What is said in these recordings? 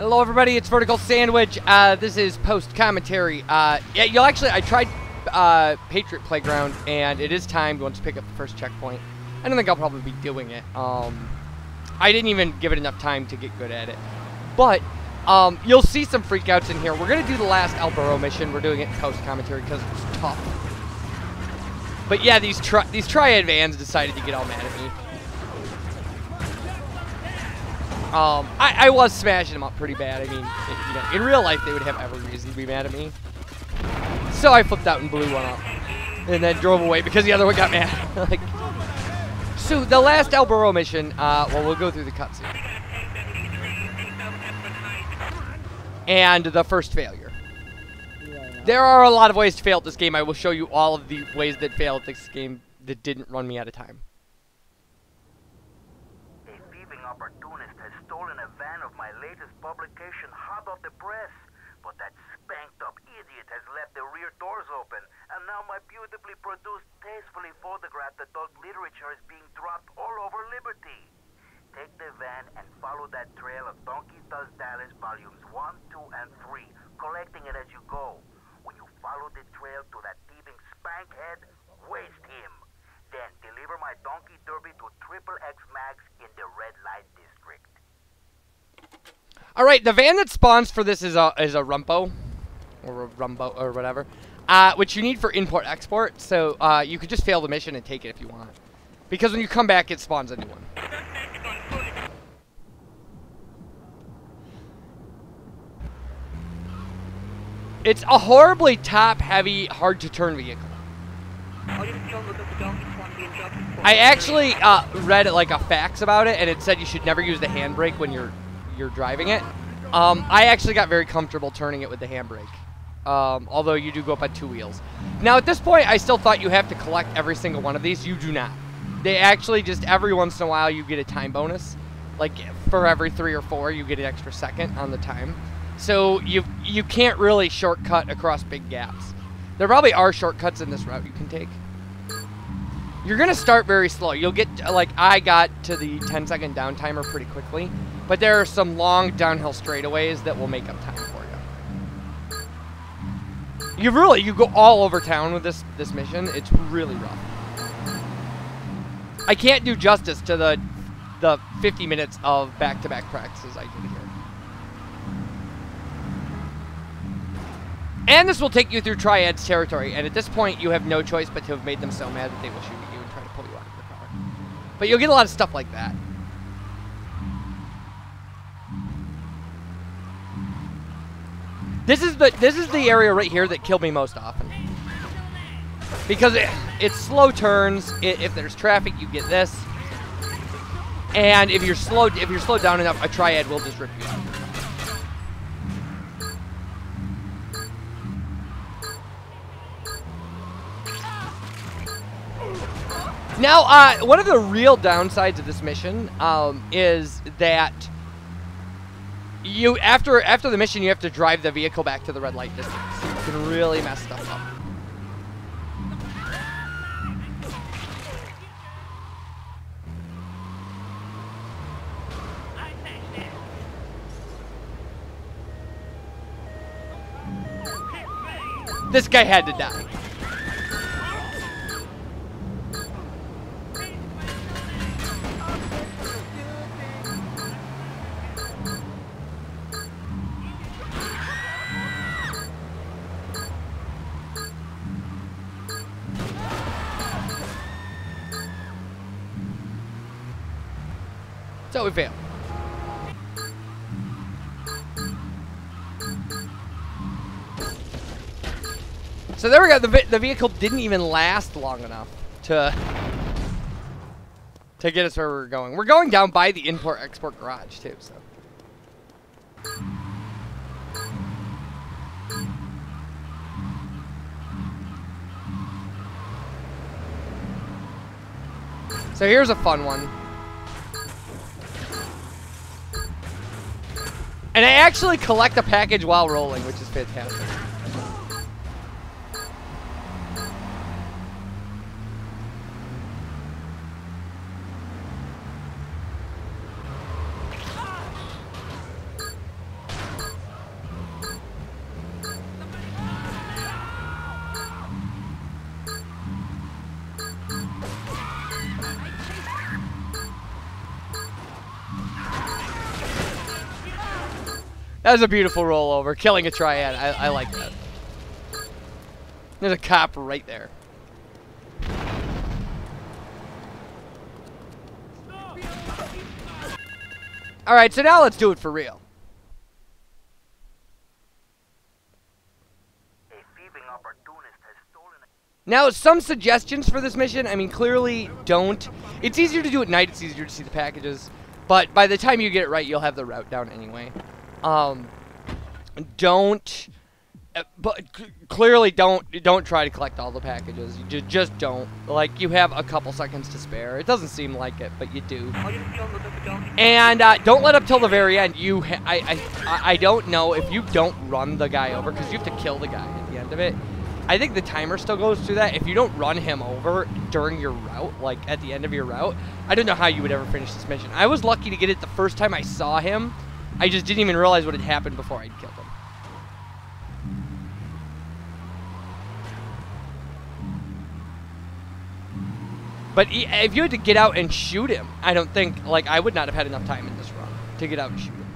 Hello everybody, it's Vertical Sandwich. This is post commentary. Yeah, you'll actually, I tried Patriot Playground, and it is timed once you pick up the first checkpoint. I don't think I'll probably be doing it. I didn't even give it enough time to get good at it. But you'll see some freakouts in here. We're gonna do the last Burro mission. We're doing it in post commentary because it's tough. But yeah, these Triad vans decided to get all mad at me. I was smashing them up pretty bad. I mean, you know, in real life they would have every reason to be mad at me. So I flipped out and blew one up, and then drove away because the other one got mad. Like, so the last Burro mission, well, we'll go through the cutscene. And the first failure. There are a lot of ways to fail at this game. I will show you all of the ways that failed at this game that didn't run me out of time. Opportunist has stolen a van of my latest publication hot off the press. But that spanked up idiot has left the rear doors open, and now my beautifully produced, tastefully photographed adult literature is being dropped all over Liberty. Take the van and follow that trail of Donkey Does Dallas volumes 1, 2, and 3, collecting it as you go. When you follow the trail to that thieving spankhead, waste him. Then deliver my Donkey Derby to XXX Max in the red light district. All right, the van that spawns for this is a Rumpo, or a Rumbo, or whatever, which you need for import-export. So you could just fail the mission and take it if you want, because when you come back, it spawns a new one. It's a horribly top-heavy, hard-to-turn vehicle. I actually read like a facts about it, and it said you should never use the handbrake when you're driving it. I actually got very comfortable turning it with the handbrake, although you do go up on 2 wheels. Now at this point, I still thought you have to collect every single one of these. You do not. They actually just every once in a while you get a time bonus, like for every 3 or 4 you get an extra second on the time. So you can't really shortcut across big gaps. There probably are shortcuts in this route you can take. You're going to start very slow. You'll get, like, I got to the 10-second down timer pretty quickly. But there are some long downhill straightaways that will make up time for you. You go all over town with this mission. It's really rough. I can't do justice to the 50 minutes of back-to-back practices I did here. And this will take you through Triad's territory, and at this point you have no choice but to have made them so mad that they will shoot at you and try to pull you out of your car. But you'll get a lot of stuff like that. This is the area right here that killed me most often. Because it's slow turns. If there's traffic, you get this. And if you're slowed down enough, a Triad will just rip you out. Now, one of the real downsides of this mission is that after the mission, you have to drive the vehicle back to the red light district. So you can really mess stuff up. This guy had to die. So we failed. So there we go. The vehicle didn't even last long enough to get us where we're going. We're going down by the import-export garage too. So here's a fun one. And I actually collect a package while rolling, which is fantastic. That was a beautiful rollover. Killing a triad. I like that. There's a cop right there. Alright, so now let's do it for real. Now, some suggestions for this mission. I mean, clearly don't. It's easier to do at night. It's easier to see the packages. But by the time you get it right, you'll have the route down anyway. Clearly don't try to collect all the packages. You just don't. Like, you have a couple seconds to spare. It doesn't seem like it, but you do. And don't let up till the very end. I don't know if you don't run the guy over, because you have to kill the guy at the end of it. I think the timer still goes through that. If you don't run him over during your route, like at the end of your route, I don't know how you would ever finish this mission. I was lucky to get it the first time I saw him. I just didn't even realize what had happened before I'd killed him. But if you had to get out and shoot him, I don't think, like, I would not have had enough time in this run to get out and shoot him.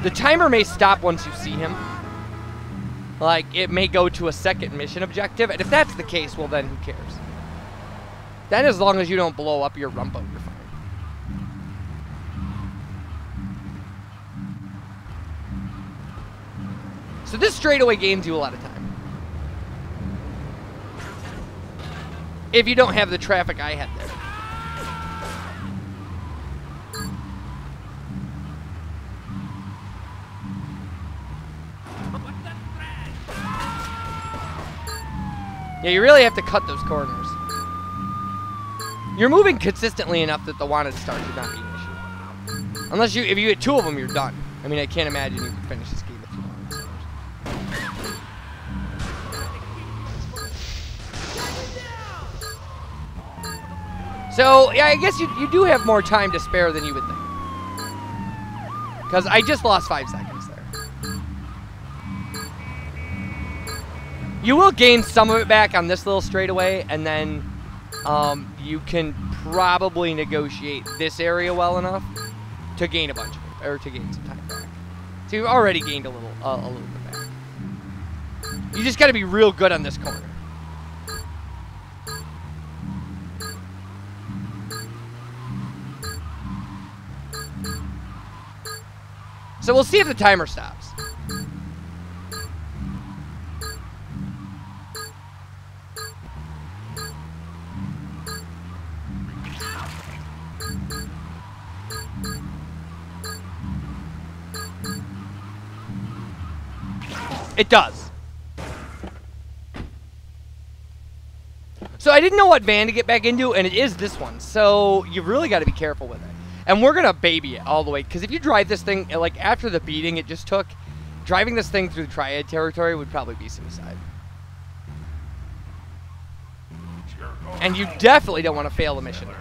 The timer may stop once you see him. Like, it may go to a second mission objective, and if that's the case, well, then who cares? Then as long as you don't blow up your rumpo, you're fine. So this straightaway gains you a lot of time. If you don't have the traffic I had there. Yeah, you really have to cut those corners. You're moving consistently enough that the wanted start should not be an issue. Unless if you hit 2 of them, you're done. I mean, I can't imagine you can finish this game with 2 wanted stars. So, yeah, I guess you do have more time to spare than you would think. Because I just lost 5 seconds there. You will gain some of it back on this little straightaway, and then you can probably negotiate this area well enough to gain a bunch of it, or to gain some time back. So you've already gained a little bit back. You just got to be real good on this corner. So we'll see if the timer stops. It does. So I didn't know what van to get back into, and it is this one. So you've really got to be careful with it. And we're going to baby it all the way. Because if you drive this thing, like after the beating it just took, driving this thing through the Triad territory would probably be suicide. And you definitely don't want to fail the mission now.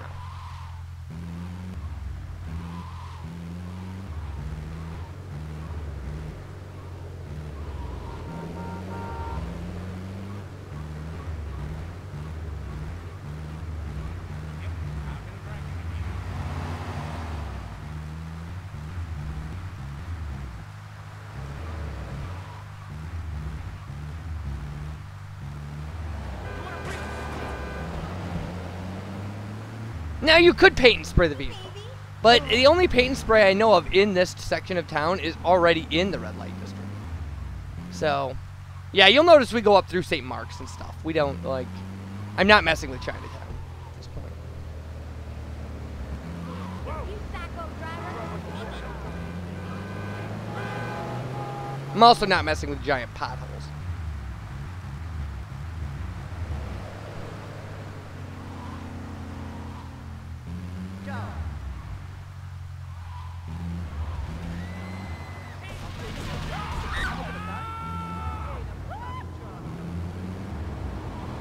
Now, you could paint and spray the vehicle, but the only paint and spray I know of in this section of town is already in the red light district. So, yeah, you'll notice we go up through St. Mark's and stuff. We don't, like, I'm not messing with Chinatown at this point. I'm also not messing with giant potholes.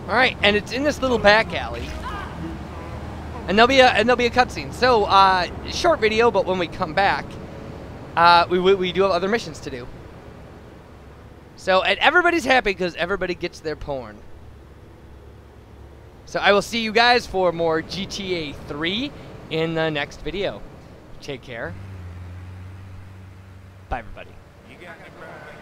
All right, and it's in this little back alley, and there'll be a cutscene. So, short video, but when we come back, we do have other missions to do. So, and everybody's happy because everybody gets their porn. So I will see you guys for more GTA 3 in the next video. Take care. Bye, everybody. You got any